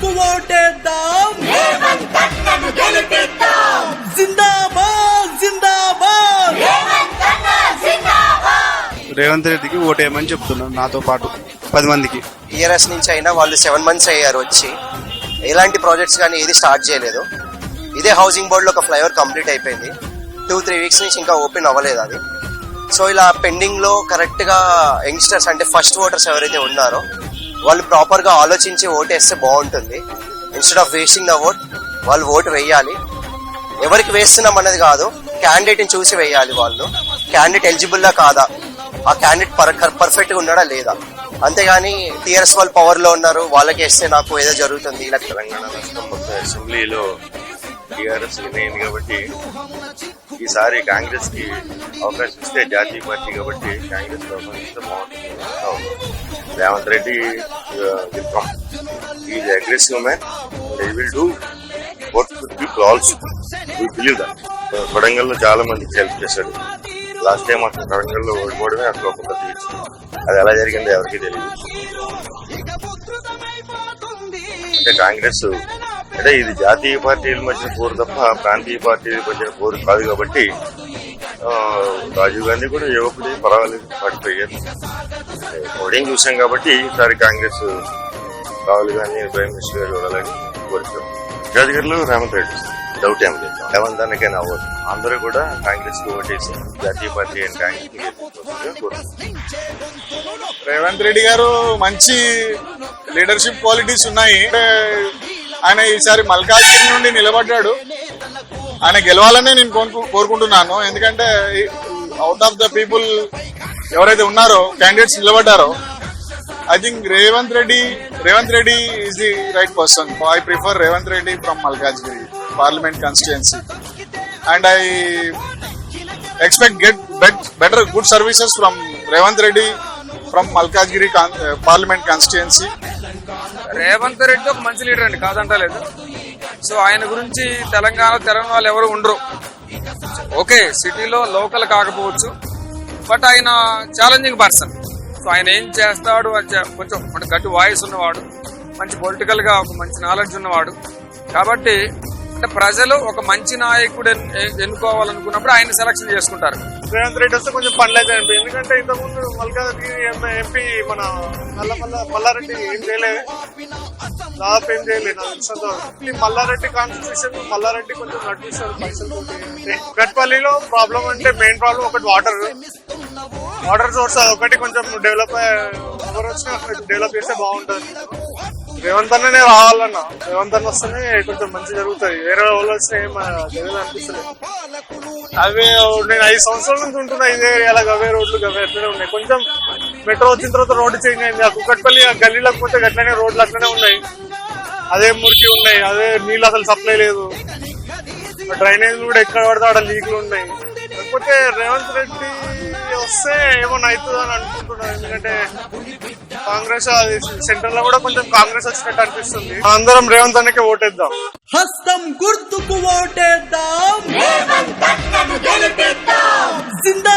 గుర్తుకు ఓటేద్దాం, జిందాబాద్ జిందాబాద్. రేవంత్ రెడ్డికి ఓటేయమని చెప్తున్నాను నాతో పాటు 10 మందికి. టీఆర్ఎస్ నుంచి అయినా వాళ్ళు 7 months అయ్యారు వచ్చి, ఎలాంటి ప్రాజెక్ట్స్ కానీ ఏది స్టార్ట్ చేయలేదు. ఇదే హౌసింగ్ బోర్డులో ఒక ఫ్లైఓవర్ కంప్లీట్ అయిపోయింది, 2-3 weeks నుంచి ఇంకా ఓపెన్ అవ్వలేదు అది. సో ఇలా పెండింగ్ లో కరెక్ట్ గా యంగ్స్టర్స్ అంటే ఫస్ట్ ఓటర్స్ ఎవరైతే ఉన్నారో వాళ్ళు ప్రాపర్ గా ఆలోచించి ఓటేస్తే బాగుంటుంది. Instead of wasting the vote, వాళ్ళు ఓటు వేయాలి. ఎవరికి వేస్తున్నాం అనేది కాదు, క్యాండిడేట్ ని చూసి వేయాలి. వాళ్ళు క్యాండిడేట్ ఎలిజిబుల్ కాదా, ఆ క్యాండిడేట్ పర్ఫెక్ట్ గా ఉన్నాడా లేదా, అంతేగాని టీఆర్ఎస్ వాళ్ళు పవర్ లో ఉన్నారు వాళ్ళకి వేస్తే నాకు ఏదో జరుగుతుంది ఇలా. తెలంగాణ రాష్ట్రం మొత్తం అసెంబ్లీలో టీఆర్ఎస్ వినయింది కాబట్టి ఈసారి కాంగ్రెస్ కి అవకాశం ఇస్తే, జాతీయ పార్టీ కాబట్టి కాంగ్రెస్ అవకాశం ఇస్తే బాగుంటుంది. Revanth Reddy will come, is aggressive man, they will do what would people also, we believe that. Kodangal లో చాలా మందికి హెల్ప్ చేశాడు. లాస్ట్ టైం అసలు కొడంగల్ లో ఓడిపోవడమే అసలు ఒక పెద్ద విషయం. అది ఎలా జరిగిందో ఎవరికి తెలియదు. అంటే కాంగ్రెస్ అంటే ఇది జాతీయ పార్టీల మధ్య పోరు తప్ప ప్రాంతీయ పార్టీల మధ్య పోరు కాదు కాబట్టి రాజీవ్ గాంధీ కూడా యువకుడి పర్వాలేదు, పడిపోయారు. మోడీని చూసాం కాబట్టి ఈసారి కాంగ్రెస్ రాహుల్ గాంధీ ప్రైమ్ మినిస్టర్ గారు చూడాలని కోరుతాం. రాజకీయాల్లో రేవంత్ రెడ్డి డౌట్ ఏం లేదు, రేవంత్ అన్నకైనా అవ్వదు. అందరూ కూడా కాంగ్రెస్ కి ఓటేసి జాతీయ పార్టీ అని కాంగ్రెస్ కోరుతాం. రేవంత్ రెడ్డి గారు మంచి లీడర్షిప్ క్వాలిటీస్ ఉన్నాయి. ఆయన ఈసారి మల్కాజ్గిరి నుండి నిలబడ్డాడు. ఆయన గెలవాలనే నేను కోరుకుంటున్నాను. ఎందుకంటే అవుట్ ఆఫ్ ద పీపుల్ ఎవరైతే ఉన్నారో candidates నిలబడ్డారో, I think Revanth Reddy is the right person. I prefer Revanth Reddy from Malkajgiri Parliament constituency, and I expect better good services from Revanth Reddy from Malkajgiri Parliament constituency. Revanth Reddy ఒక మంచి leader అండి, కాదంటలేదు. So ఆయన గురించి తెలంగాణ వాళ్ళు ఎవరు ఉండరు. Okay, సిటీలో local కాకపోవచ్చు, బట్ ఆయన ఛాలెంజింగ్ పర్సన్. సో ఆయన ఏం చేస్తాడు కొంచెం గట్టి వాయిస్ ఉన్నవాడు, మంచి పొలిటికల్ గా ఒక మంచి నాలెడ్జ్ ఉన్నవాడు. కాబట్టి అంటే ప్రజలు ఒక మంచి నాయకుడు ఎన్నుకోవాలనుకున్నప్పుడు ఆయన సెలక్షన్ చేసుకుంటారు. రేవంత్ రెడ్డి వస్తే కొంచెం పనులు అయితే అనిపి, ఎందుకంటే ఇంతకుముందు మల్కాజ్గిరి ఎంపీ మన మల్లారెడ్డి ఏం చేయలేదు, దాదాపు ఏం చేయలేదు. మల్లారెడ్డి కాన్స్టిట్యూషన్, మల్లారెడ్డి కొంచెం నడిపిస్తారు పైసలు. గట్పల్లిలో ప్రాబ్లం అంటే మెయిన్ ప్రాబ్లం ఒకటి వాటర్ సోర్స్, అదొకటి కొంచెం డెవలప్ ఎవరు వచ్చినా డెవలప్ చేస్తే బాగుంటుంది. రేవంత్ అన్ననే రావాలన్నా, రేవంత్ అన్న వస్తేనే కొంచెం మంచి జరుగుతుంది. వేరే వాళ్ళు వస్తే ఏం జరగదు అనిపిస్తుంది. అవే నేను 5 సంవత్సరాల నుంచి ఉంటున్నా ఇదే ఏరియాలో, అవే రోడ్లు అట్లనే ఉన్నాయి. కొంచెం మెట్రో వచ్చిన తర్వాత రోడ్డు చేంజ్ అయింది. ఆ కుక్కట్పల్లి ఆ గల్లీలకు పోతే అట్లనే రోడ్లు అట్లనే ఉన్నాయి, అదే మురికి ఉన్నాయి, అదే నీళ్ళు అసలు సప్లై లేదు. డ్రైనేజ్ కూడా ఎక్కడ పడితే అక్కడ లీక్లు ఉన్నాయి. కాకపోతే రేవంత్ రెడ్డి వస్తే ఏమన్నా అవుతుంది అని అనుకుంటున్నాను. ఎందుకంటే కాంగ్రెస్ అది సెంటర్ లో కూడా కొంచెం కాంగ్రెస్ వచ్చినట్టు అనిపిస్తుంది. అందరం రేవంత్ అన్నకే ఓటేద్దాం. హస్తం గుర్తుకు ఓటేద్దాం, జిందా